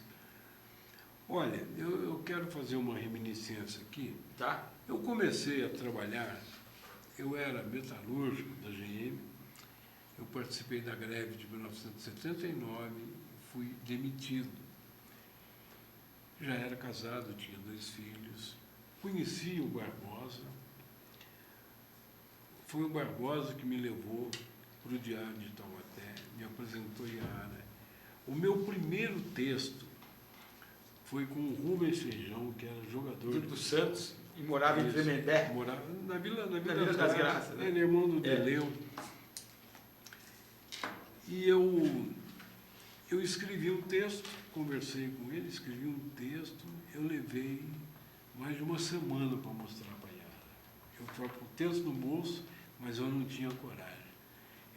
Olha, eu quero fazer uma reminiscência aqui. Tá? Eu comecei a trabalhar, eu era metalúrgico da GM, eu participei da greve de 1979, fui demitido. Já era casado, tinha 2 filhos, conheci o Barbosa, foi o Barbosa que me levou para o Diário de Taubaté, me apresentou Iara. O meu primeiro texto foi com o Rubens Feijão, que era jogador Do Santos, e morava em Tremembé. Morava na Vila das Graças, né? Ele é irmão do Deleu. E eu escrevi um texto, conversei com ele, escrevi um texto, eu levei mais de uma semana para mostrar para a Iara. Eu estava com o texto no bolso, mas eu não tinha coragem.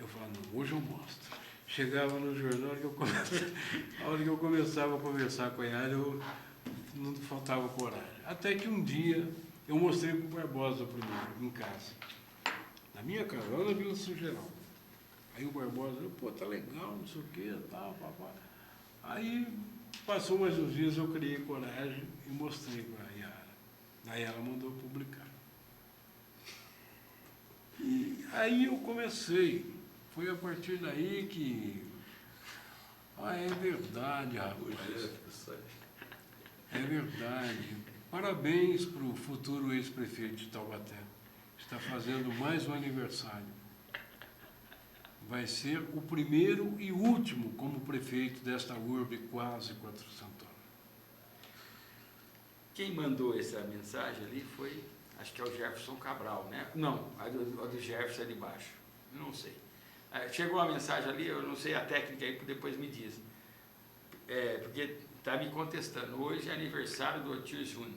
Eu falava, não, hoje eu mostro. Chegava no jornal, a hora que eu começava a conversar com a Iara, eu não faltava coragem. Até que um dia eu mostrei para o Barbosa primeiro, em casa. Na minha casa, lá na Vila São Geraldo. Aí o Barbosa, pô, tá legal, não sei o quê, tal, papá. Aí passou mais uns dias, eu criei coragem e mostrei para a Iara. Aí ela mandou publicar. E aí eu comecei. Foi a partir daí que... é verdade, rapaz. É verdade. Parabéns para o futuro ex-prefeito de Taubaté. Está fazendo mais um aniversário. Vai ser o primeiro e último como prefeito desta urbe quase 400 anos. Quem mandou essa mensagem ali foi, acho que é o Jefferson Cabral, né? Não, a do Jefferson é de baixo. Não sei. Chegou a mensagem ali, eu não sei a técnica aí, depois me diz. Porque está me contestando. Hoje é aniversário do Otir Júnior.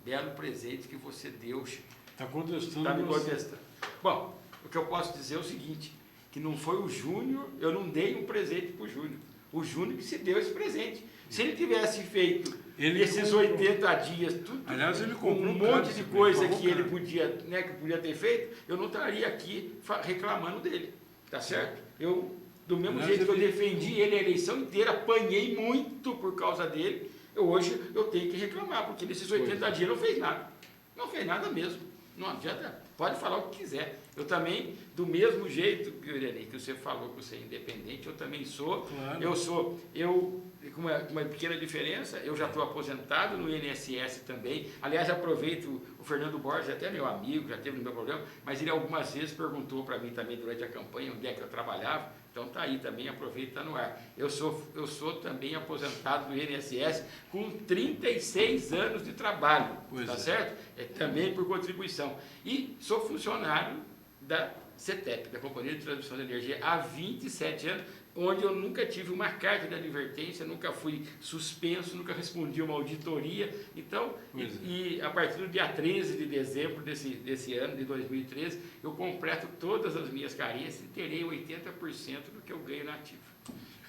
Belo presente que você deu, Chico. Está contestando. Está me contestando. Bom, o que eu posso dizer é o seguinte, que não foi o Júnior, eu não dei um presente para o Júnior. O Júnior que se deu esse presente. Se ele tivesse feito esses 80 dias, tudo, aliás, ele com um monte de coisa que ele podia, né, que podia ter feito, eu não estaria aqui reclamando dele. Tá certo? Eu, do mesmo jeito que eu defendi ele a eleição inteira, apanhei muito por causa dele, hoje eu tenho que reclamar, porque nesses 80 dias não fez nada. Não fez nada mesmo. Não adianta, pode falar o que quiser. Eu também, do mesmo jeito, Irene, que você falou que você é independente, eu também sou. Claro. Com uma pequena diferença, eu já estou aposentado no INSS também. Aliás, aproveito, o Fernando Borges, até meu amigo, já teve no meu programa, mas ele algumas vezes perguntou para mim também durante a campanha onde é que eu trabalhava. Então está aí também, aproveita, está no ar. Eu sou também aposentado no INSS com 36 anos de trabalho, tá certo? Também por contribuição. E sou funcionário da CETEP, da Companhia de Transmissão de Energia, há 27 anos, onde eu nunca tive uma carta de advertência, nunca fui suspenso, nunca respondi uma auditoria. Então, e a partir do dia 13 de dezembro desse ano, de 2013, eu completo todas as minhas carências e terei 80% do que eu ganho na ativa.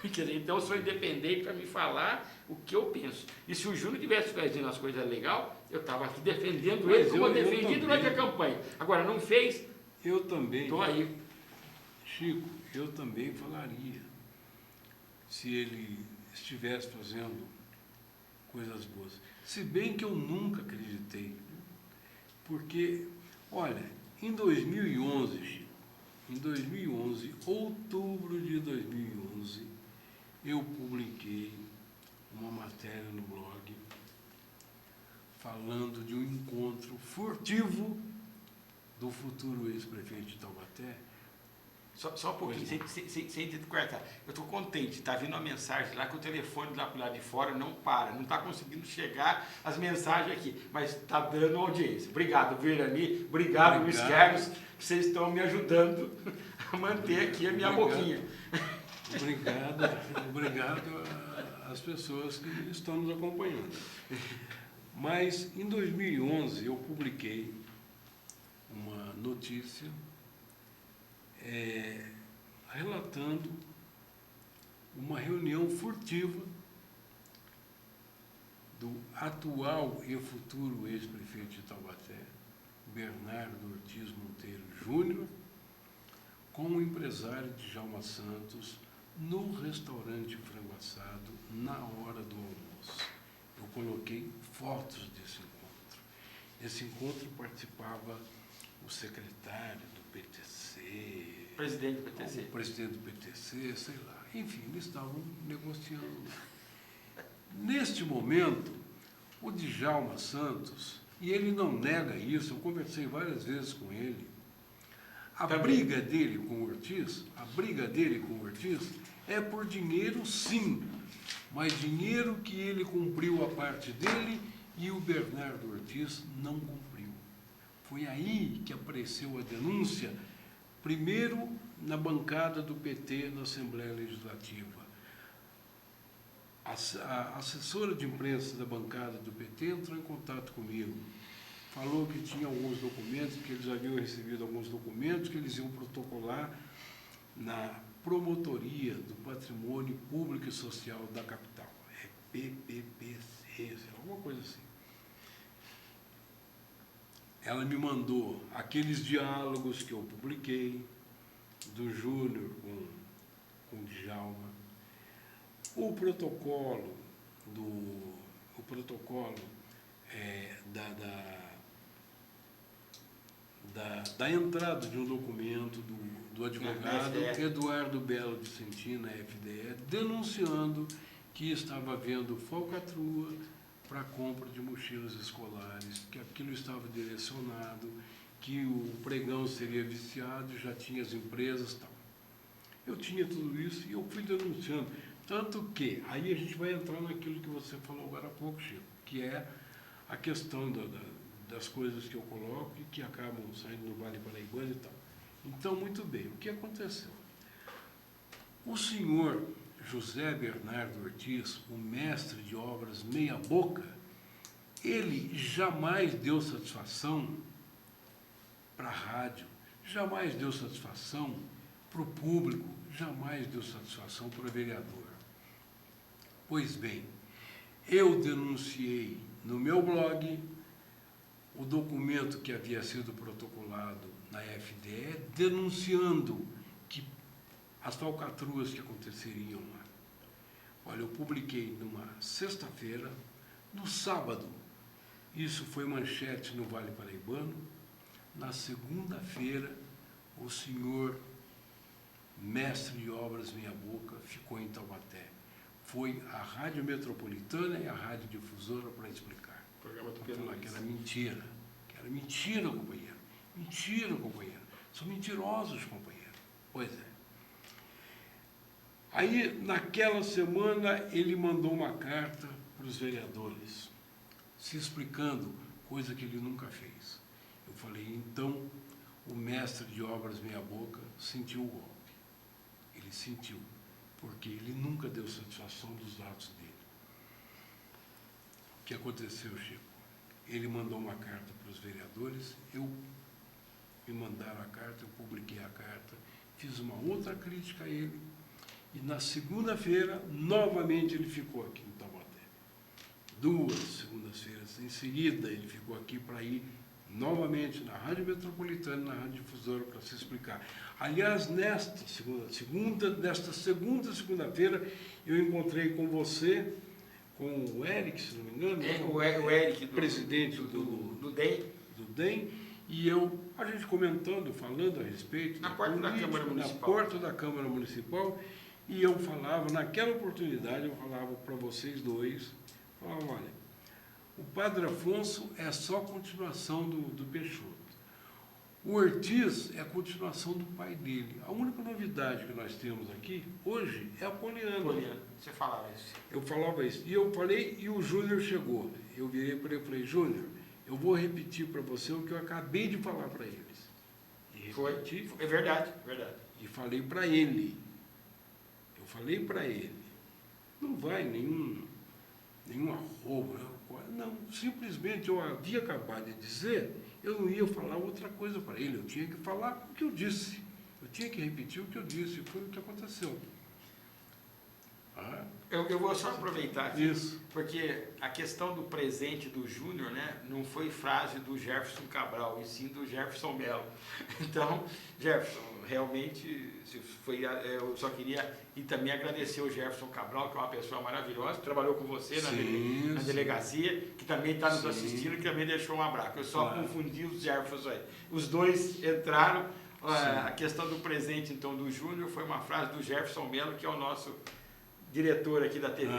Quer dizer, então, eu sou independente para me falar o que eu penso. E se o Júnior tivesse fazendo as coisas legais, eu estava aqui defendendo ele como eu defendi durante a campanha. Agora, não fez? Eu também. Estou aí. Chico, eu também falaria. Se ele estivesse fazendo coisas boas. Se bem que eu nunca acreditei. Porque, olha, em 2011, Chico, em 2011, outubro de 2011, eu publiquei uma matéria no blog falando de um encontro furtivo do futuro ex-prefeito de Taubaté. Só um pouquinho, sem te cortar. Eu estou contente, está vindo uma mensagem lá que o telefone lá pro lado de fora não para, não está conseguindo chegar as mensagens aqui, mas está dando audiência. Obrigado, Verani, obrigado, Luiz Carlos, que vocês estão me ajudando a manter aqui a minha boquinha. Obrigado às pessoas que estão nos acompanhando. Mas, em 2011, eu publiquei uma notícia relatando uma reunião furtiva do atual e futuro ex-prefeito de Taubaté, Bernardo Ortiz Monteiro Júnior, com o empresário Djalma Santos no restaurante Frango Assado na hora do almoço. eu coloquei fotos desse encontro. Nesse encontro participava o secretário do PTC, Presidente do PTC. o presidente do PTC, sei lá. Enfim, eles estavam negociando. Neste momento, o Djalma Santos, e ele não nega isso, eu conversei várias vezes com ele, a briga dele com o Ortiz é por dinheiro, sim, mas dinheiro que ele cumpriu a parte dele e o Bernardo Ortiz não cumpriu. Foi aí que apareceu a denúncia, primeiro na bancada do PT na Assembleia Legislativa. A assessora de imprensa da bancada do PT entrou em contato comigo, falou que tinha alguns documentos, que eles haviam recebido alguns documentos, que eles iam protocolar na Promotoria do Patrimônio Público e Social da capital. É PPPC, alguma coisa assim. Ela me mandou aqueles diálogos que eu publiquei, do Júnior com o Djalma, o protocolo da entrada de um documento do advogado Eduardo Belo Vicentino, na FDE, denunciando que estava havendo falcatrua para a compra de mochilas escolares, que aquilo estava direcionado, que o pregão seria viciado, já tinha as empresas e tal. Eu tinha tudo isso e eu fui denunciando. Tanto que, aí a gente vai entrar naquilo que você falou agora há pouco, Chico, que é a questão das coisas que eu coloco e que acabam saindo no Vale Paraibano e tal. Então, muito bem, o que aconteceu? O senhor José Bernardo Ortiz, o mestre de obras meia boca, ele jamais deu satisfação para a rádio, jamais deu satisfação para o público, jamais deu satisfação para o vereador. Pois bem, eu denunciei no meu blog o documento que havia sido protocolado na FDE, denunciando que as falcatruas que aconteceriam lá. Olha, eu publiquei numa sexta-feira, no sábado, isso foi manchete no Vale Paraibano, na segunda-feira, o senhor mestre de obras meia boca ficou em Taubaté. Foi a Rádio Metropolitana e a Rádio Difusora para explicar. Programa do Para Pedro falar Luiz. que era mentira. Que era mentira, companheiro. Mentira, companheiro. São mentirosos, companheiro. Pois é. Aí, naquela semana, ele mandou uma carta para os vereadores, se explicando, coisa que ele nunca fez. Eu falei, então, o mestre de obras meia boca sentiu o golpe. Ele sentiu, porque ele nunca deu satisfação dos atos dele. O que aconteceu, Chico? Ele mandou uma carta para os vereadores, me mandaram a carta, eu publiquei a carta, fiz uma outra crítica a ele, e na segunda-feira, novamente, ele ficou aqui em Taubaté. 2 segundas-feiras em seguida, ele ficou aqui para ir novamente na Rádio Metropolitana, na Rádio Difusora, para se explicar. Aliás, nesta segunda-feira, eu encontrei com você, com o Eric, se não me engano, O Eric, presidente do DEM, e a gente comentando, falando a respeito na porta da Câmara Municipal. Na porta da Câmara Municipal, e eu falava, naquela oportunidade, eu falava para vocês dois, falava, olha, o Padre Afonso é só continuação do Peixoto. O Ortiz é a continuação do pai dele. A única novidade que nós temos aqui, hoje, é a Poliana. Você falava isso. Eu falava isso. E eu falei, e o Júnior chegou. Eu virei para ele e falei, Júnior, eu vou repetir para você o que eu acabei de falar para eles. E repeti. É verdade, verdade. E falei para ele. Eu falei para ele. Não vai nenhum arrobo, né? Não, simplesmente eu havia acabado de dizer, eu não ia falar outra coisa para ele, eu tinha que falar o que eu disse, eu tinha que repetir o que eu disse, e foi o que aconteceu. Eu vou só aproveitar aqui, Isso. Porque a questão do presente do Júnior, né, não foi frase do Jefferson Cabral, e sim do Jefferson Melo. Então, Jefferson, realmente eu só queria e também agradecer o Jefferson Cabral, que é uma pessoa maravilhosa, que trabalhou com você na delegacia, que também está nos assistindo, que também deixou um abraço. Eu só confundi os Jefferson aí. Os dois entraram. A questão do presente, então, do Júnior foi uma frase do Jefferson Melo, que é o nosso diretor aqui da TV.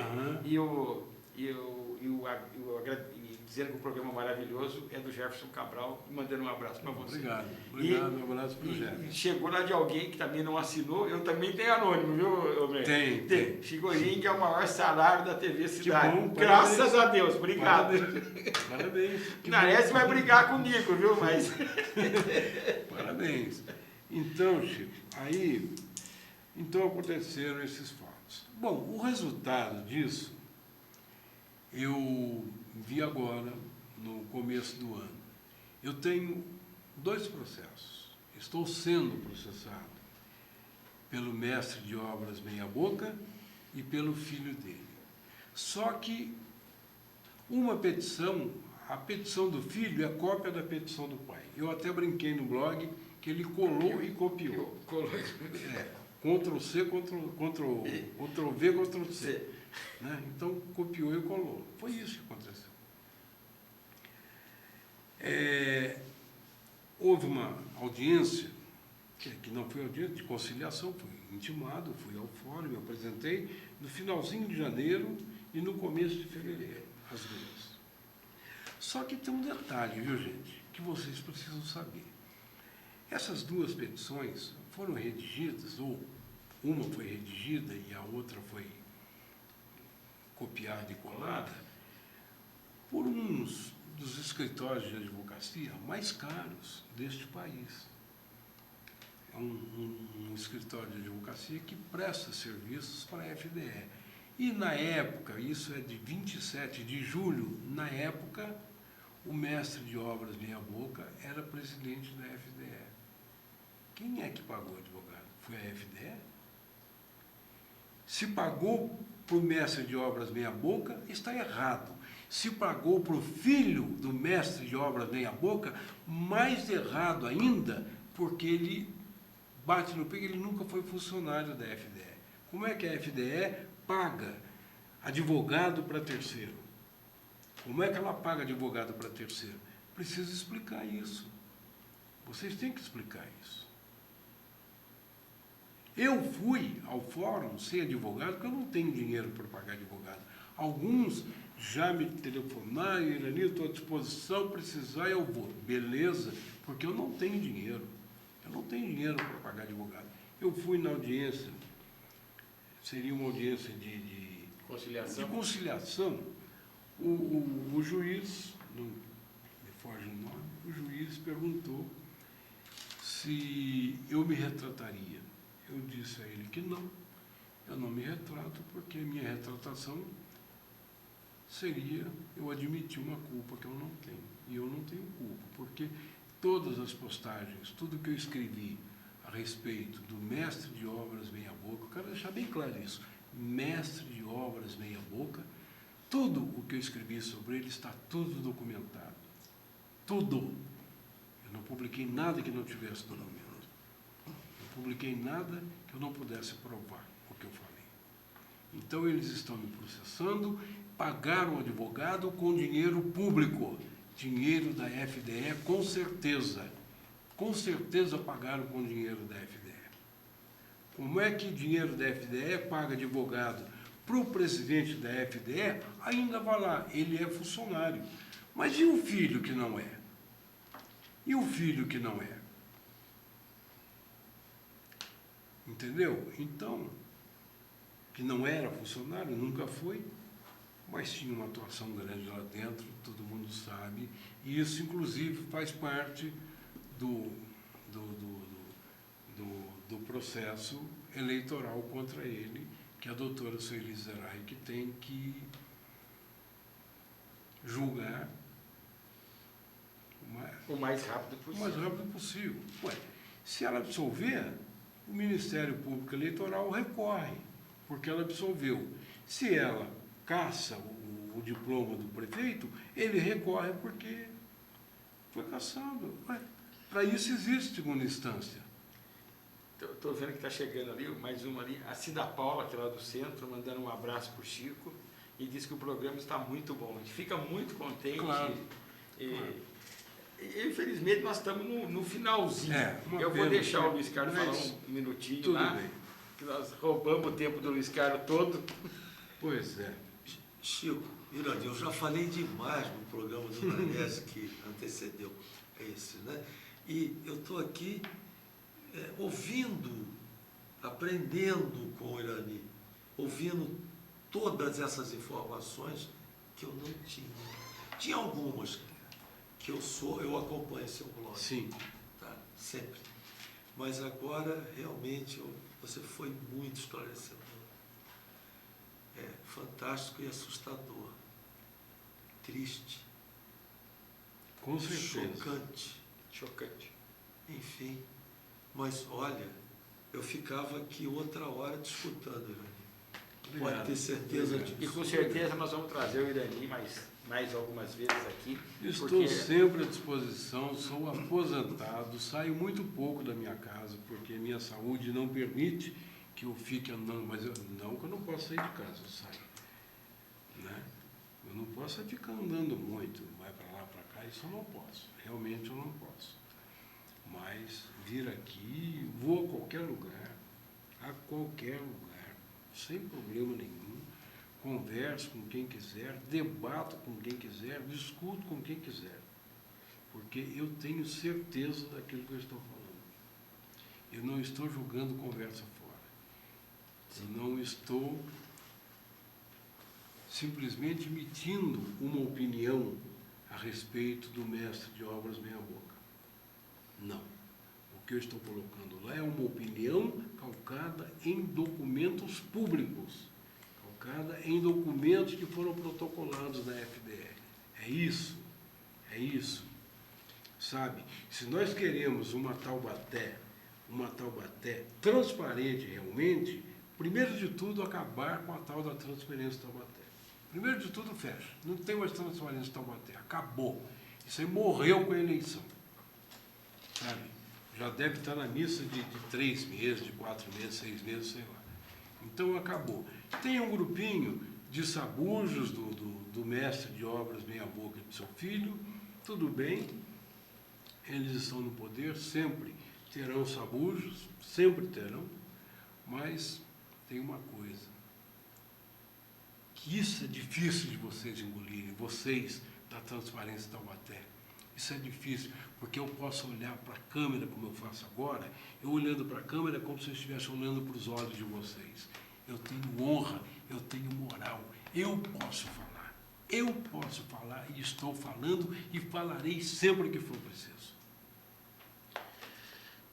Dizendo que o programa é maravilhoso é do Jefferson Cabral, mandando um abraço para você. Obrigado, um abraço para o Jefferson. Chegou lá de alguém que também não assinou, eu também tenho anônimo, viu, Homer? Tem. Chigorinho, que é o maior salário da TV Cidade. Bom, graças a Deus, obrigado. Parabéns. Nares vai brigar comigo, viu? Mas... Parabéns. Então, Chico, então aconteceram esses fatos. Bom, o resultado disso, eu vi agora, no começo do ano. Eu tenho 2 processos. Estou sendo processado pelo mestre de obras Meia Boca e pelo filho dele. Só que a petição do filho é cópia da petição do pai. Eu até brinquei no blog que ele colou e copiou. Ctrl+C, Ctrl+V, Ctrl+C. Né? Então, copiou e colou. Foi isso que aconteceu. Houve uma audiência, que não foi audiência de conciliação, fui intimado, fui ao fórum, me apresentei no finalzinho de janeiro e no começo de fevereiro, as duas. Só que tem um detalhe, viu, gente, que vocês precisam saber. Essas 2 petições foram redigidas, ou uma foi redigida e a outra foi copiada e colada, por uns dos escritórios de advocacia mais caros deste país. É um escritório de advocacia que presta serviços para a FDE. E, na época, isso é de 27 de julho, na época, o mestre de obras Meia Boca era presidente da FDE. Quem é que pagou o advogado? Foi a FDE? Se pagou para o mestre de obras Meia Boca, está errado. Se pagou para o filho do mestre de obras Meia Boca, mais errado ainda, porque ele bate no peito, ele nunca foi funcionário da FDE. Como é que a FDE paga advogado para terceiro? Como é que ela paga advogado para terceiro? Precisa explicar isso. Vocês têm que explicar isso. Eu fui ao fórum sem advogado, porque eu não tenho dinheiro para pagar advogado. Alguns já me telefonaram, Irani, estou à disposição, precisar eu vou. Beleza, porque eu não tenho dinheiro. Eu não tenho dinheiro para pagar advogado. Eu fui na audiência, seria uma audiência de conciliação. O juiz, não me foge o nome, o juiz perguntou se eu me retrataria. Eu disse a ele que não, eu não me retrato, porque a minha retratação seria eu admitir uma culpa que eu não tenho. E eu não tenho culpa, porque todas as postagens, tudo que eu escrevi a respeito do mestre de obras Meia Boca, eu quero deixar bem claro isso, mestre de obras Meia Boca, tudo o que eu escrevi sobre ele está tudo documentado. Tudo. Eu não publiquei nada que não tivesse documento. Não publiquei nada que eu não pudesse provar o que eu falei. Então, eles estão me processando, pagaram o advogado com dinheiro público, dinheiro da FDE, com certeza. Com certeza pagaram com dinheiro da FDE. Como é que dinheiro da FDE paga advogado para o presidente da FDE? Ainda vai lá, ele é funcionário. Mas e o filho que não é? E o filho que não é? Entendeu? Então, que não era funcionário, nunca foi, mas tinha uma atuação grande lá dentro, todo mundo sabe, e isso, inclusive, faz parte do processo eleitoral contra ele, que a doutora Sueli Zerai que tem que julgar o mais rápido possível. O mais rápido possível. Ué, se ela absolver, o Ministério Público Eleitoral recorre, porque ela absolveu. Se ela caça o diploma do prefeito, ele recorre porque foi cassado. Para isso existe segunda instância. estou vendo que está chegando ali, mais uma ali, a Cida Paula, que é lá do centro, mandando um abraço para o Chico, e diz que o programa está muito bom. A gente fica muito contente. Claro. Infelizmente, nós estamos no finalzinho. Eu vou deixar o Luiz Carlos falar um minutinho tudo lá, bem. que nós roubamos o tempo do Luiz Carlos todo. Pois é. Chico, Irani, eu já falei demais no programa do Nanese que antecedeu esse, né? E eu estou aqui ouvindo, aprendendo com o Irani, ouvindo todas essas informações que eu não tinha. Tinha algumas que eu acompanho seu blog. Sim. Tá? Sempre. Mas agora, realmente, você foi muito esclarecedor. É fantástico e assustador. Triste. Com certeza. Chocante. Enfim. Mas, olha, eu ficava aqui outra hora te escutando, Irani. Pode ter certeza disso. E com certeza nós vamos trazer o Irani mais algumas vezes aqui. Estou sempre à disposição, sou aposentado, saio muito pouco da minha casa, porque minha saúde não permite que eu fique andando, mas não que eu não possa sair de casa, eu saio. Né? Eu não posso ficar andando muito, vai para lá, para cá, isso eu não posso, realmente eu não posso. Mas vir aqui, vou a qualquer lugar, sem problema nenhum, converso com quem quiser, debato com quem quiser, discuto com quem quiser, porque eu tenho certeza daquilo que eu estou falando. Eu não estou julgando conversa fora. Eu não estou simplesmente emitindo uma opinião a respeito do mestre de obras meia-boca. Não. O que eu estou colocando lá é uma opinião calcada em documentos públicos, calcada em documentos que foram protocolados da FDE. É isso. Sabe, se nós queremos uma Taubaté transparente realmente, primeiro de tudo acabar com a tal da transparência Taubaté. Primeiro de tudo fecha, não tem mais transparência Taubaté, acabou. Isso aí morreu com a eleição. Sabe? Já deve estar na missa de 3 meses, de 4 meses, 6 meses, sei lá. Então acabou. Tem um grupinho de sabujos do mestre de obras meia-boca de seu filho, tudo bem, eles estão no poder, sempre terão sabujos, sempre terão, mas tem uma coisa, que isso é difícil de vocês engolirem, vocês da Transparência Taubaté. Isso é difícil, porque eu posso olhar para a câmera, como eu faço agora, eu olhando para a câmera é como se eu estivesse olhando para os olhos de vocês. Eu tenho honra, eu tenho moral, eu posso falar e estou falando e falarei sempre que for preciso.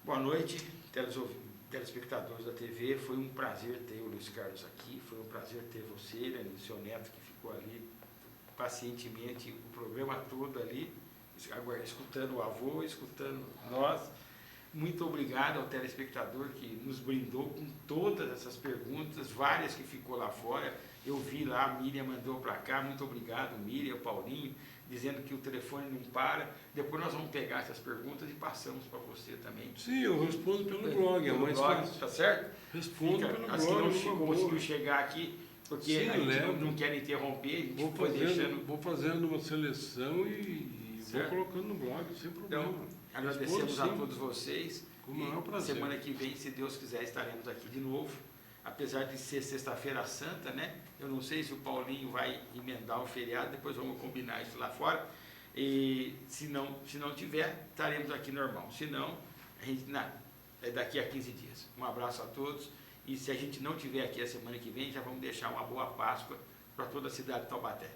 Boa noite, telespectadores da TV. Foi um prazer ter o Luiz Carlos aqui, foi um prazer ter você, Irani, seu neto, que ficou ali pacientemente o programa todo ali, agora escutando o avô, escutando nós. Muito obrigado ao telespectador que nos brindou com todas essas perguntas, várias que ficou lá fora. Eu vi lá, a Miriam mandou para cá, muito obrigado, Miriam, Paulinho, dizendo que o telefone não para. Depois nós vamos pegar essas perguntas e passamos para você também. Sim, eu respondo pelo blog, é mais fácil. Tá certo? Respondo pelo as blog. As que não conseguiu chegar aqui, porque sim, a gente não quer interromper, a gente vou fazendo uma seleção e vou colocando no blog, sem problema. Então, agradecemos a todos vocês. Com o maior prazer. Semana que vem, se Deus quiser, estaremos aqui de novo. Apesar de ser sexta-feira santa, né? Eu não sei se o Paulinho vai emendar o feriado, depois vamos combinar isso lá fora. E se não tiver, estaremos aqui normal. Se não, a gente é daqui a 15 dias. Um abraço a todos. E se a gente não tiver aqui a semana que vem, já vamos deixar uma boa Páscoa para toda a cidade de Taubaté.